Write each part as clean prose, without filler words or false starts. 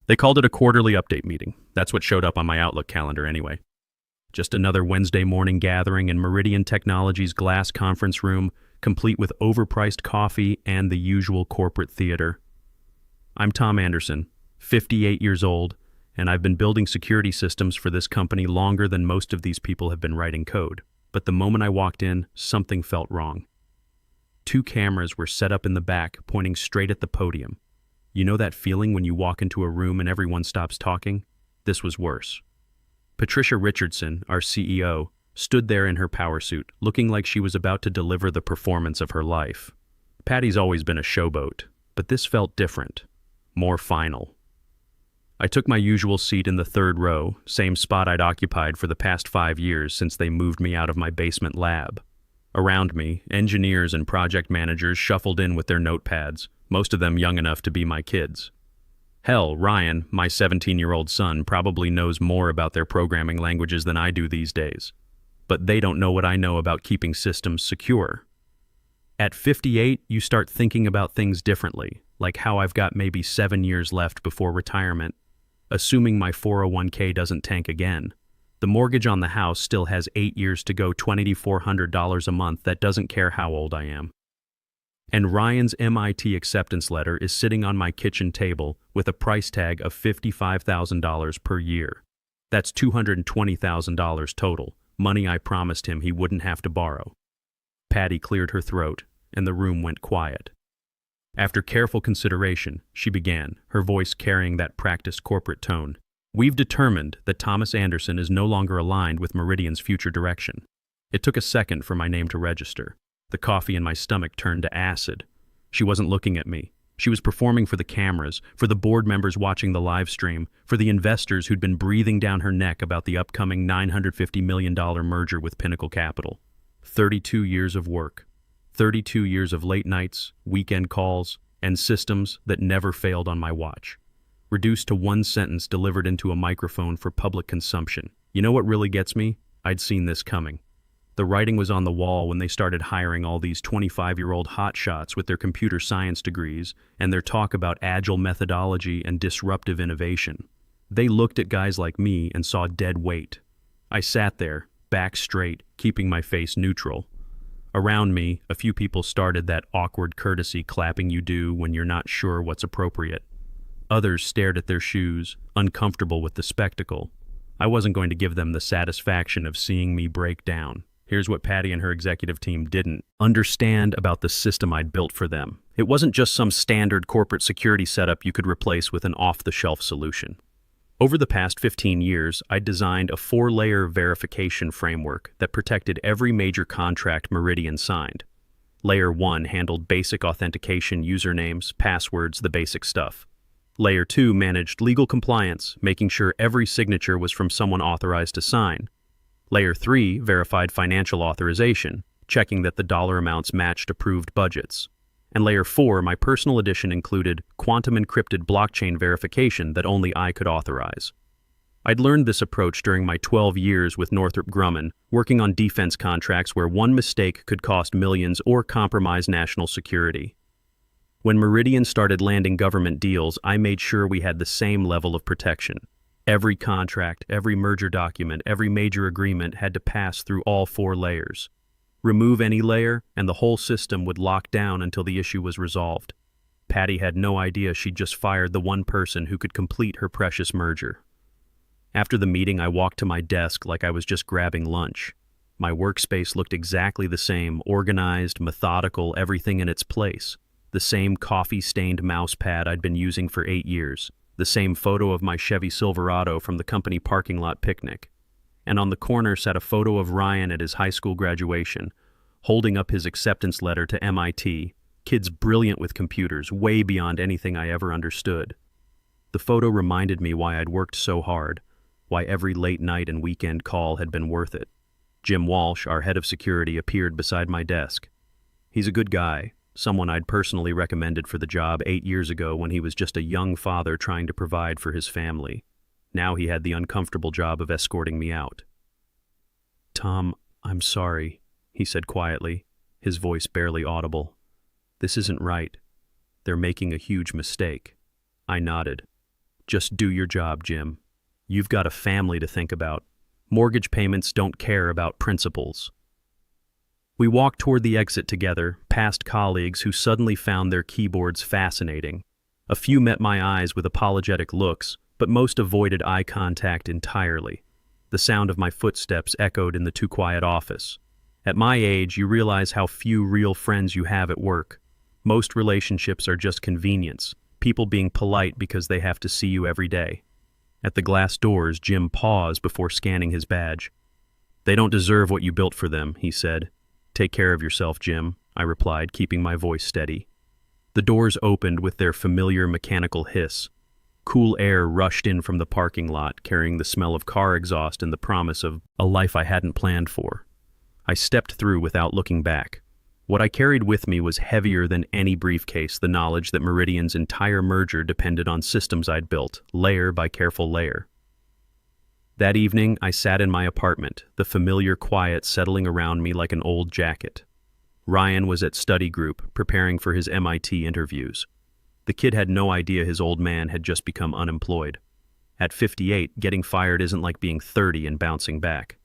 They called it a quarterly update meeting. That's what showed up on my Outlook calendar anyway. Just another Wednesday morning gathering in Meridian Technologies' glass conference room, complete with overpriced coffee and the usual corporate theater. I'm Tom Anderson, 58 years old, and I've been building security systems for this company longer than most of these people have been writing code. But the moment I walked in, something felt wrong. 2 cameras were set up in the back, pointing straight at the podium. You know that feeling when you walk into a room and everyone stops talking? This was worse. Patricia Richardson, our CEO, stood there in her power suit, looking like she was about to deliver the performance of her life. Patty's always been a showboat, but this felt different, more final. I took my usual seat in the 3rd row, same spot I'd occupied for the past 5 years since they moved me out of my basement lab. Around me, engineers and project managers shuffled in with their notepads, most of them young enough to be my kids. Hell, Ryan, my 17-year-old son, probably knows more about their programming languages than I do these days. But they don't know what I know about keeping systems secure. At 58, you start thinking about things differently, like how I've got maybe 7 years left before retirement, assuming my 401k doesn't tank again. The mortgage on the house still has 8 years to go, $2,400 a month. That doesn't care how old I am. And Ryan's MIT acceptance letter is sitting on my kitchen table with a price tag of $55,000 per year. That's $220,000 total, money I promised him he wouldn't have to borrow. Patty cleared her throat, and the room went quiet. After careful consideration, she began, her voice carrying that practiced corporate tone. We've determined that Thomas Anderson is no longer aligned with Meridian's future direction. It took a second for my name to register. The coffee in my stomach turned to acid. She wasn't looking at me. She was performing for the cameras, for the board members watching the live stream, for the investors who'd been breathing down her neck about the upcoming $950 million merger with Pinnacle Capital. 32 years of work. 32 years of late nights, weekend calls, and systems that never failed on my watch. Reduced to one sentence delivered into a microphone for public consumption. You know what really gets me? I'd seen this coming. The writing was on the wall when they started hiring all these 25-year-old hotshots with their computer science degrees and their talk about agile methodology and disruptive innovation. They looked at guys like me and saw dead weight. I sat there, back straight, keeping my face neutral. Around me, a few people started that awkward courtesy clapping you do when you're not sure what's appropriate. Others stared at their shoes, uncomfortable with the spectacle. I wasn't going to give them the satisfaction of seeing me break down. Here's what Patty and her executive team didn't understand about the system I'd built for them. It wasn't just some standard corporate security setup you could replace with an off-the-shelf solution. Over the past 15 years, I designed a 4-layer verification framework that protected every major contract Meridian signed. Layer 1 handled basic authentication, usernames, passwords, the basic stuff. Layer 2 managed legal compliance, making sure every signature was from someone authorized to sign. Layer 3 verified financial authorization, checking that the dollar amounts matched approved budgets. And Layer 4, my personal edition, included quantum encrypted blockchain verification that only I could authorize. I'd learned this approach during my 12 years with Northrop Grumman, working on defense contracts where one mistake could cost millions or compromise national security. When Meridian started landing government deals, I made sure we had the same level of protection. Every contract, every merger document, every major agreement had to pass through all 4 layers. Remove any layer, and the whole system would lock down until the issue was resolved. Patty had no idea she'd just fired the one person who could complete her precious merger. After the meeting, I walked to my desk like I was just grabbing lunch. My workspace looked exactly the same, organized, methodical, everything in its place. The same coffee-stained mouse pad I'd been using for 8 years. The same photo of my Chevy Silverado from the company parking lot picnic. And on the corner sat a photo of Ryan at his high school graduation, holding up his acceptance letter to MIT. Kids brilliant with computers, way beyond anything I ever understood. The photo reminded me why I'd worked so hard, why every late night and weekend call had been worth it. Jim Walsh, our head of security, appeared beside my desk. He's a good guy. Someone I'd personally recommended for the job 8 years ago when he was just a young father trying to provide for his family. Now he had the uncomfortable job of escorting me out. "Tom, I'm sorry," he said quietly, his voice barely audible. "This isn't right. They're making a huge mistake." I nodded. Just do your job, Jim. You've got a family to think about. Mortgage payments don't care about principals. We walked toward the exit together, past colleagues who suddenly found their keyboards fascinating. A few met my eyes with apologetic looks, but most avoided eye contact entirely. The sound of my footsteps echoed in the too quiet office. At my age, you realize how few real friends you have at work. Most relationships are just convenience, people being polite because they have to see you every day. At the glass doors, Jim paused before scanning his badge. "They don't deserve what you built for them," he said. "Take care of yourself, Jim," I replied, keeping my voice steady. The doors opened with their familiar mechanical hiss. Cool air rushed in from the parking lot, carrying the smell of car exhaust and the promise of a life I hadn't planned for. I stepped through without looking back. What I carried with me was heavier than any briefcase, the knowledge that Meridian's entire merger depended on systems I'd built, layer by careful layer. That evening, I sat in my apartment, the familiar quiet settling around me like an old jacket. Ryan was at study group, preparing for his MIT interviews. The kid had no idea his old man had just become unemployed. At 58, getting fired isn't like being 30 and bouncing back.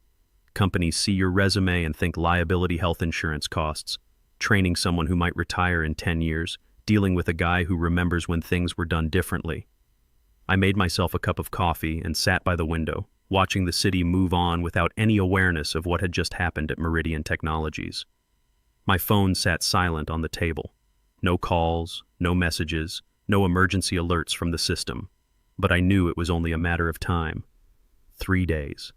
Companies see your resume and think liability health insurance costs, training someone who might retire in 10 years, dealing with a guy who remembers when things were done differently. I made myself a cup of coffee and sat by the window, watching the city move on without any awareness of what had just happened at Meridian Technologies. My phone sat silent on the table. No calls, no messages, no emergency alerts from the system. But I knew it was only a matter of time. 3 days.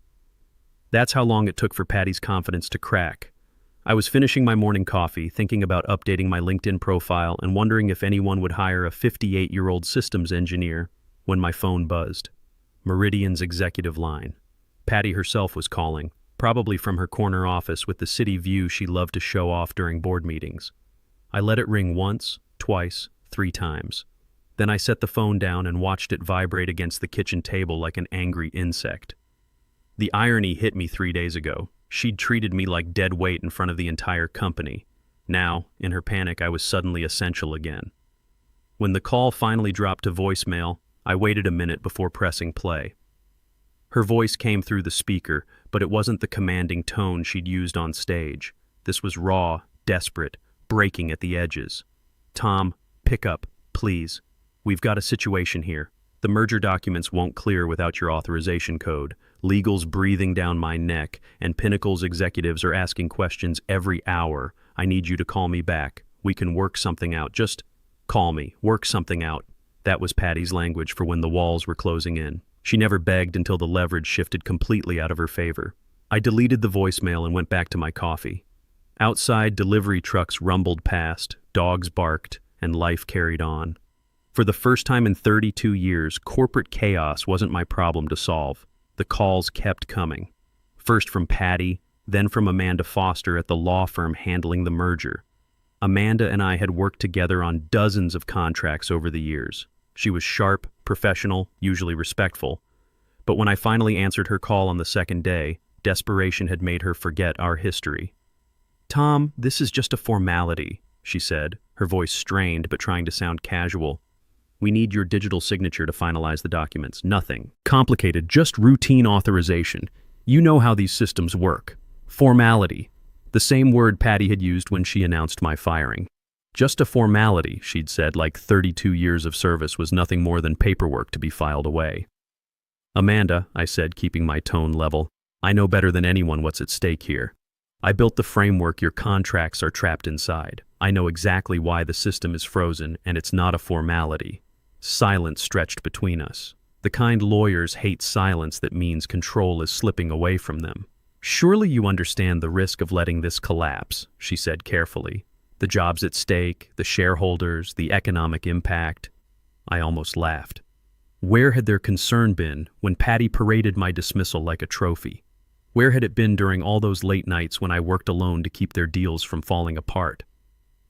That's how long it took for Patty's confidence to crack. I was finishing my morning coffee, thinking about updating my LinkedIn profile and wondering if anyone would hire a 58-year-old systems engineer when my phone buzzed. Meridian's executive line. Patty herself was calling, probably from her corner office with the city view she loved to show off during board meetings. I let it ring once, twice, 3 times. Then I set the phone down and watched it vibrate against the kitchen table like an angry insect. The irony hit me 3 days ago. She'd treated me like dead weight in front of the entire company. Now, in her panic, I was suddenly essential again. When the call finally dropped to voicemail, I waited a minute before pressing play. Her voice came through the speaker, but it wasn't the commanding tone she'd used on stage. This was raw, desperate, breaking at the edges. "Tom, pick up, please. We've got a situation here. The merger documents won't clear without your authorization code. Legal's breathing down my neck, and Pinnacle's executives are asking questions every hour. I need you to call me back. We can work something out. Just call me. Work something out." That was Patty's language for when the walls were closing in. She never begged until the leverage shifted completely out of her favor. I deleted the voicemail and went back to my coffee. Outside, delivery trucks rumbled past, dogs barked, and life carried on. For the first time in 32 years, corporate chaos wasn't my problem to solve. The calls kept coming. First from Patty, then from Amanda Foster at the law firm handling the merger. Amanda and I had worked together on dozens of contracts over the years. She was sharp, professional, usually respectful. But when I finally answered her call on the second day, desperation had made her forget our history. "Tom, this is just a formality," she said, her voice strained but trying to sound casual. "We need your digital signature to finalize the documents. Nothing complicated, just routine authorization. You know how these systems work. Formality. The same word Patty had used when she announced my firing. Just a formality, she'd said, like 32 years of service was nothing more than paperwork to be filed away. "Amanda," I said, keeping my tone level, "I know better than anyone what's at stake here. I built the framework your contracts are trapped inside. I know exactly why the system is frozen, and it's not a formality." Silence stretched between us. The kind lawyers hate silence that means control is slipping away from them. "Surely you understand the risk of letting this collapse," she said carefully. "The jobs at stake, the shareholders, the economic impact." I almost laughed. Where had their concern been when Patty paraded my dismissal like a trophy? Where had it been during all those late nights when I worked alone to keep their deals from falling apart?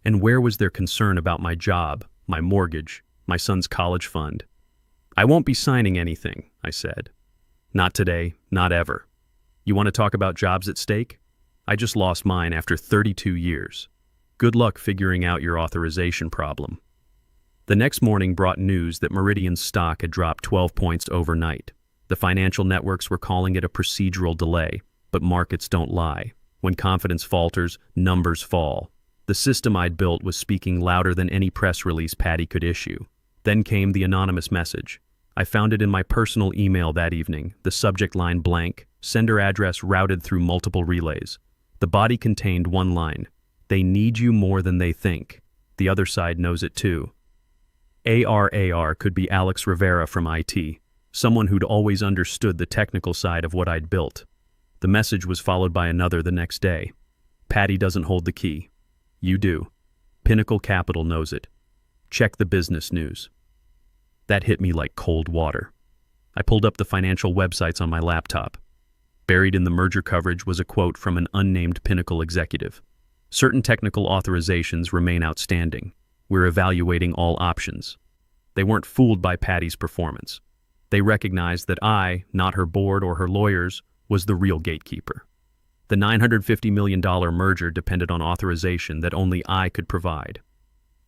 And where was their concern about my job, my mortgage, my son's college fund? "I won't be signing anything," I said. "Not today, not ever. You want to talk about jobs at stake? I just lost mine after 32 years. Good luck figuring out your authorization problem." The next morning brought news that Meridian's stock had dropped 12 points overnight. The financial networks were calling it a procedural delay, but markets don't lie. When confidence falters, numbers fall. The system I'd built was speaking louder than any press release Patty could issue. Then came the anonymous message. I found it in my personal email that evening, the subject line blank, sender address routed through multiple relays. The body contained one line: "They need you more than they think. The other side knows it too." ARAR could be Alex Rivera from IT, someone who'd always understood the technical side of what I'd built. The message was followed by another the next day. Patty doesn't hold the key. You do. Pinnacle Capital knows it. Check the business news. That hit me like cold water. I pulled up the financial websites on my laptop. Buried in the merger coverage was a quote from an unnamed Pinnacle executive. Certain technical authorizations remain outstanding. We're evaluating all options. They weren't fooled by Patty's performance. They recognized that I, not her board or her lawyers, was the real gatekeeper. The $950 million merger depended on authorization that only I could provide.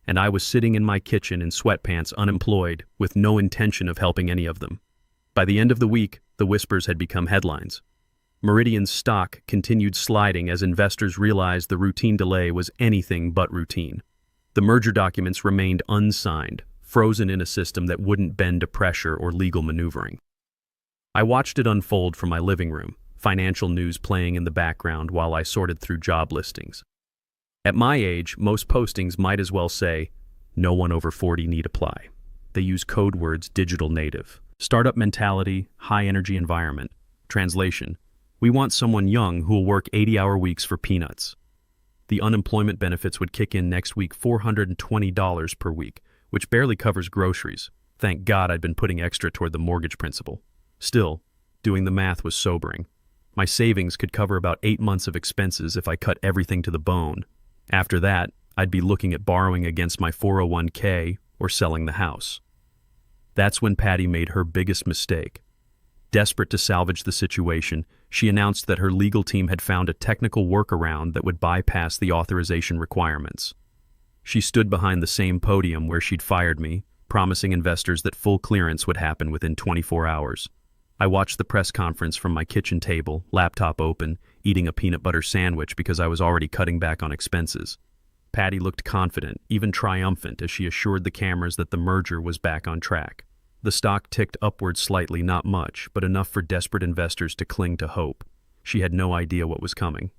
And I was sitting in my kitchen in sweatpants, unemployed, with no intention of helping any of them. By the end of the week, the whispers had become headlines. Meridian's stock continued sliding as investors realized the routine delay was anything but routine. The merger documents remained unsigned, frozen in a system that wouldn't bend to pressure or legal maneuvering. I watched it unfold from my living room, financial news playing in the background while I sorted through job listings. At my age, most postings might as well say, "No one over 40 need apply." They use code words digital native. Startup mentality, high energy environment. Translation: we want someone young who will work 80-hour weeks for peanuts. The unemployment benefits would kick in next week, $420 per week, which barely covers groceries. Thank God I'd been putting extra toward the mortgage principal. Still, doing the math was sobering. My savings could cover about 8 months of expenses if I cut everything to the bone. After that, I'd be looking at borrowing against my 401k or selling the house. That's when Patty made her biggest mistake. Desperate to salvage the situation, she announced that her legal team had found a technical workaround that would bypass the authorization requirements. She stood behind the same podium where she'd fired me, promising investors that full clearance would happen within 24 hours. I watched the press conference from my kitchen table, laptop open, eating a peanut butter sandwich because I was already cutting back on expenses. Patty looked confident, even triumphant, as she assured the cameras that the merger was back on track. The stock ticked upward slightly, not much, but enough for desperate investors to cling to hope. She had no idea what was coming.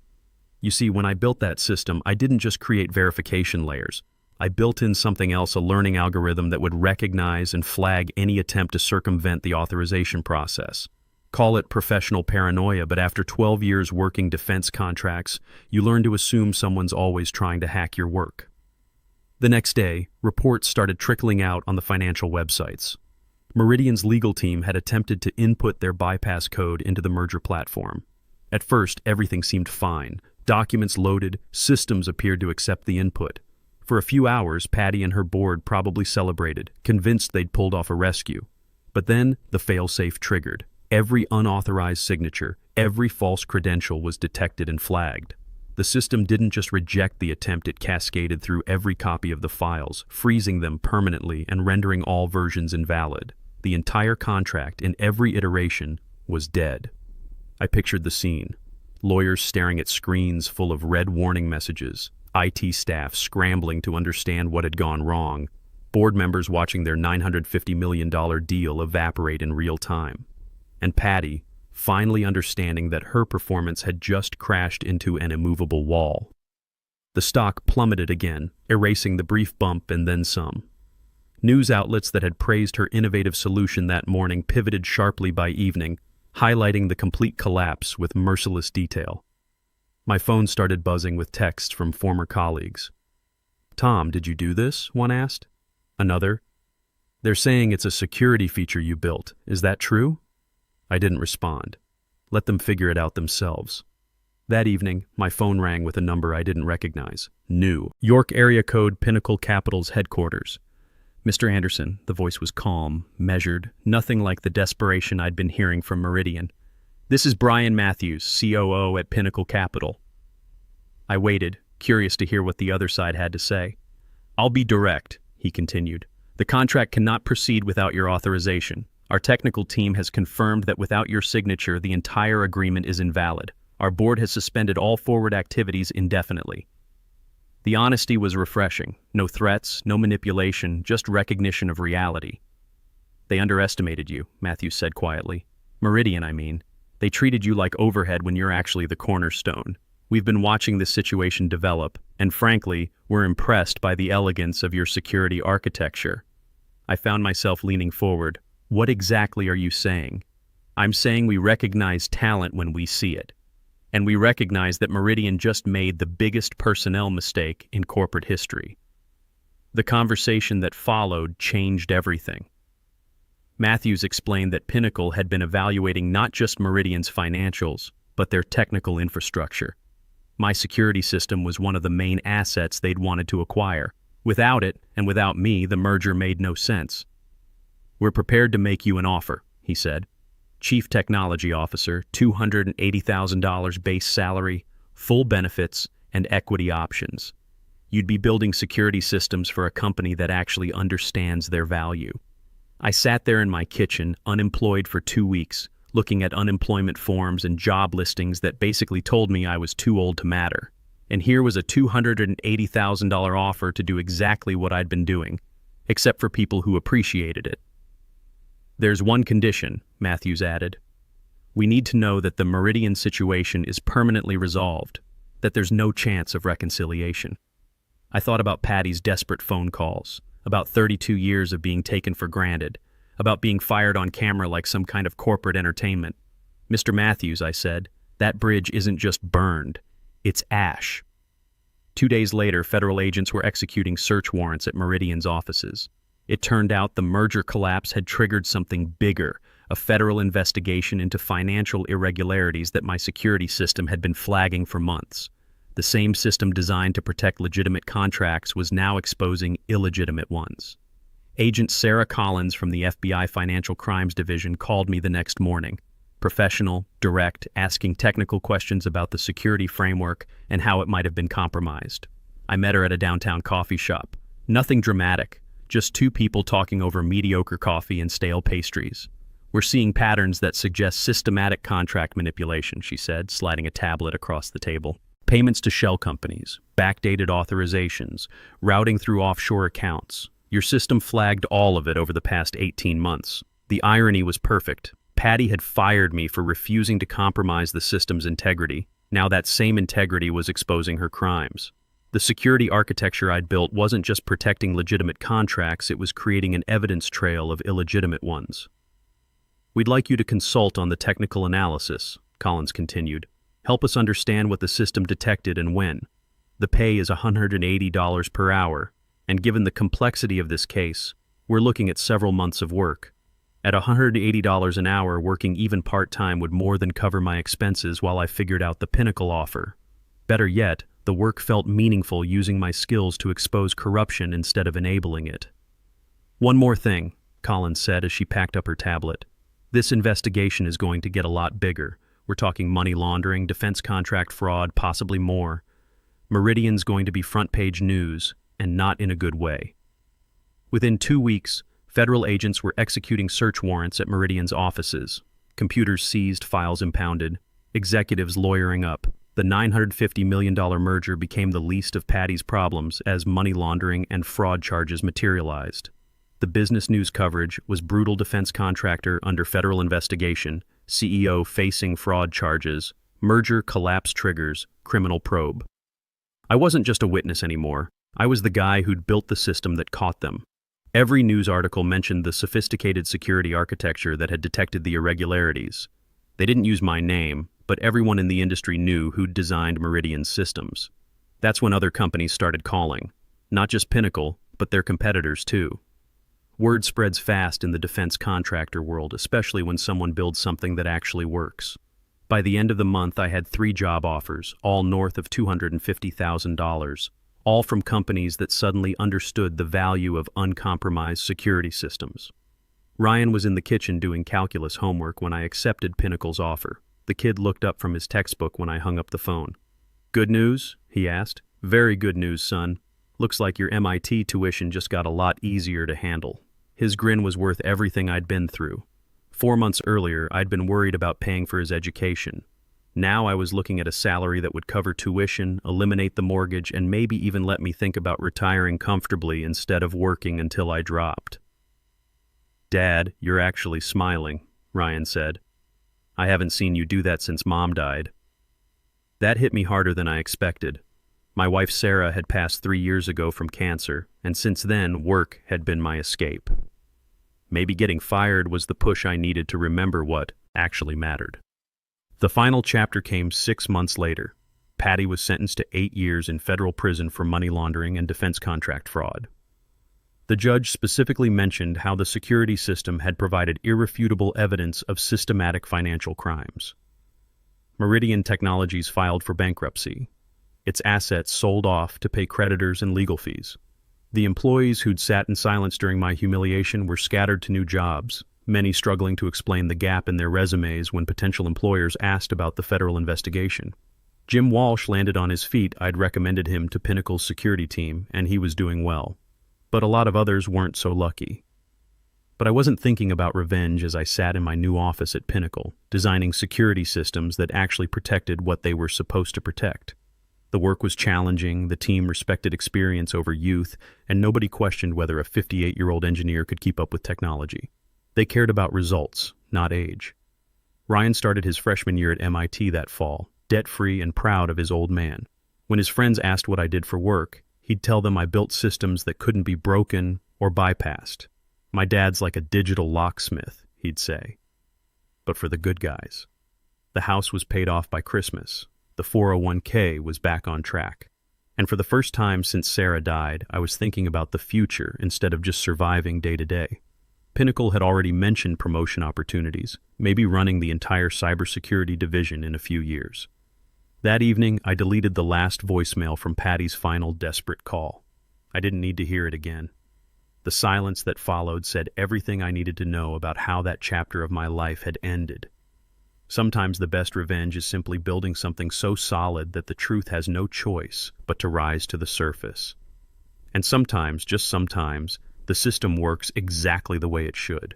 You see, when I built that system, I didn't just create verification layers. I built in something else, a learning algorithm that would recognize and flag any attempt to circumvent the authorization process. Call it professional paranoia, but after 12 years working defense contracts, you learn to assume someone's always trying to hack your work. The next day, reports started trickling out on the financial websites. Meridian's legal team had attempted to input their bypass code into the merger platform. At first, everything seemed fine. Documents loaded, systems appeared to accept the input. For a few hours, Patty and her board probably celebrated, convinced they'd pulled off a rescue. But then, the failsafe triggered. Every unauthorized signature, every false credential was detected and flagged. The system didn't just reject the attempt, it cascaded through every copy of the files, freezing them permanently and rendering all versions invalid. The entire contract, in every iteration, was dead. I pictured the scene. Lawyers staring at screens full of red warning messages, IT staff scrambling to understand what had gone wrong, board members watching their $950 million deal evaporate in real time. And Patty, finally understanding that her performance had just crashed into an immovable wall. The stock plummeted again, erasing the brief bump and then some. News outlets that had praised her innovative solution that morning pivoted sharply by evening, highlighting the complete collapse with merciless detail. My phone started buzzing with texts from former colleagues. "Tom, did you do this?" one asked. Another, "They're saying it's a security feature you built. Is that true?" I didn't respond. Let them figure it out themselves. That evening, my phone rang with a number I didn't recognize. New. York area code Pinnacle Capital's headquarters. "Mr. Anderson," the voice was calm, measured, nothing like the desperation I'd been hearing from Meridian. "This is Brian Matthews, COO at Pinnacle Capital." I waited, curious to hear what the other side had to say. "I'll be direct," he continued. The contract cannot proceed without your authorization. Our technical team has confirmed that without your signature, the entire agreement is invalid. Our board has suspended all forward activities indefinitely. The honesty was refreshing. No threats, no manipulation, just recognition of reality. They underestimated you, Matthews said quietly. Meridian, I mean. They treated you like overhead when you're actually the cornerstone. We've been watching this situation develop, and frankly, we're impressed by the elegance of your security architecture. I found myself leaning forward. What exactly are you saying? I'm saying we recognize talent when we see it. And we recognize that Meridian just made the biggest personnel mistake in corporate history. The conversation that followed changed everything. Matthews explained that Pinnacle had been evaluating not just Meridian's financials, but their technical infrastructure. My security system was one of the main assets they'd wanted to acquire. Without it, and without me, the merger made no sense. We're prepared to make you an offer, he said. Chief Technology Officer, $280,000 base salary, full benefits, and equity options. You'd be building security systems for a company that actually understands their value. I sat there in my kitchen, unemployed for 2 weeks, looking at unemployment forms and job listings that basically told me I was too old to matter. And here was a $280,000 offer to do exactly what I'd been doing, except for people who appreciated it. There's one condition, Matthews added. We need to know that the Meridian situation is permanently resolved, that there's no chance of reconciliation. I thought about Patty's desperate phone calls, about 32 years of being taken for granted, about being fired on camera like some kind of corporate entertainment. Mr. Matthews, I said, that bridge isn't just burned, it's ash. 2 days later, federal agents were executing search warrants at Meridian's offices. It turned out the merger collapse had triggered something bigger, a federal investigation into financial irregularities that my security system had been flagging for months. The same system designed to protect legitimate contracts was now exposing illegitimate ones. Agent Sarah Collins from the FBI Financial Crimes Division called me the next morning. Professional, direct, asking technical questions about the security framework and how it might have been compromised. I met her at a downtown coffee shop. Nothing dramatic. Just two people talking over mediocre coffee and stale pastries. We're seeing patterns that suggest systematic contract manipulation, she said, sliding a tablet across the table. Payments to shell companies, backdated authorizations, routing through offshore accounts. Your system flagged all of it over the past 18 months. The irony was perfect. Patty had fired me for refusing to compromise the system's integrity. Now that same integrity was exposing her crimes. The security architecture I'd built wasn't just protecting legitimate contracts, it was creating an evidence trail of illegitimate ones. We'd like you to consult on the technical analysis, Collins continued. Help us understand what the system detected and when. The pay is $180 per hour, and given the complexity of this case, we're looking at several months of work. At $180 an hour, working even part-time would more than cover my expenses while I figured out the Pinnacle offer. Better yet, the work felt meaningful using my skills to expose corruption instead of enabling it. One more thing, Collins said as she packed up her tablet. This investigation is going to get a lot bigger. We're talking money laundering, defense contract fraud, possibly more. Meridian's going to be front-page news, and not in a good way. Within 2 weeks, federal agents were executing search warrants at Meridian's offices. Computers seized, files impounded, executives lawyering up. The $950 million merger became the least of Patty's problems as money laundering and fraud charges materialized. The business news coverage was brutal defense contractor under federal investigation, CEO facing fraud charges, merger collapse triggers, criminal probe. I wasn't just a witness anymore. I was the guy who'd built the system that caught them. Every news article mentioned the sophisticated security architecture that had detected the irregularities. They didn't use my name, but everyone in the industry knew who'd designed Meridian's systems. That's when other companies started calling. Not just Pinnacle, but their competitors too. Word spreads fast in the defense contractor world, especially when someone builds something that actually works. By the end of the month, I had 3 job offers, all north of $250,000, all from companies that suddenly understood the value of uncompromised security systems. Ryan was in the kitchen doing calculus homework when I accepted Pinnacle's offer. The kid looked up from his textbook when I hung up the phone. "Good news?" he asked. "Very good news, son. Looks like your MIT tuition just got a lot easier to handle." His grin was worth everything I'd been through. 4 months earlier, I'd been worried about paying for his education. Now I was looking at a salary that would cover tuition, eliminate the mortgage, and maybe even let me think about retiring comfortably instead of working until I dropped. "Dad, you're actually smiling," Ryan said. "I haven't seen you do that since Mom died." That hit me harder than I expected. My wife Sarah had passed 3 years ago from cancer, and since then, work had been my escape. Maybe getting fired was the push I needed to remember what actually mattered. The final chapter came 6 months later. Patty was sentenced to 8 years in federal prison for money laundering and defense contract fraud. The judge specifically mentioned how the security system had provided irrefutable evidence of systematic financial crimes. Meridian Technologies filed for bankruptcy. Its assets sold off to pay creditors and legal fees. The employees who'd sat in silence during my humiliation were scattered to new jobs, many struggling to explain the gap in their resumes when potential employers asked about the federal investigation. Jim Walsh landed on his feet. I'd recommended him to Pinnacle's security team, and he was doing well. But a lot of others weren't so lucky. But I wasn't thinking about revenge as I sat in my new office at Pinnacle, designing security systems that actually protected what they were supposed to protect. The work was challenging, the team respected experience over youth, and nobody questioned whether a 58-year-old engineer could keep up with technology. They cared about results, not age. Ryan started his freshman year at MIT that fall, debt-free and proud of his old man. When his friends asked what I did for work, he'd tell them I built systems that couldn't be broken or bypassed. "My dad's like a digital locksmith," he'd say. But for the good guys. The house was paid off by Christmas. The 401k was back on track. And for the first time since Sarah died, I was thinking about the future instead of just surviving day to day. Pinnacle had already mentioned promotion opportunities, maybe running the entire cybersecurity division in a few years. That evening, I deleted the last voicemail from Patty's final desperate call. I didn't need to hear it again. The silence that followed said everything I needed to know about how that chapter of my life had ended. Sometimes the best revenge is simply building something so solid that the truth has no choice but to rise to the surface. And sometimes, just sometimes, the system works exactly the way it should.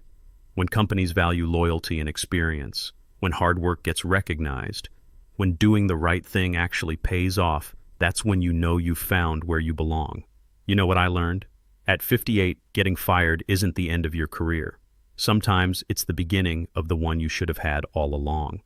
When companies value loyalty and experience, when hard work gets recognized, when doing the right thing actually pays off, that's when you know you've found where you belong. You know what I learned? At 58, getting fired isn't the end of your career. Sometimes it's the beginning of the one you should have had all along.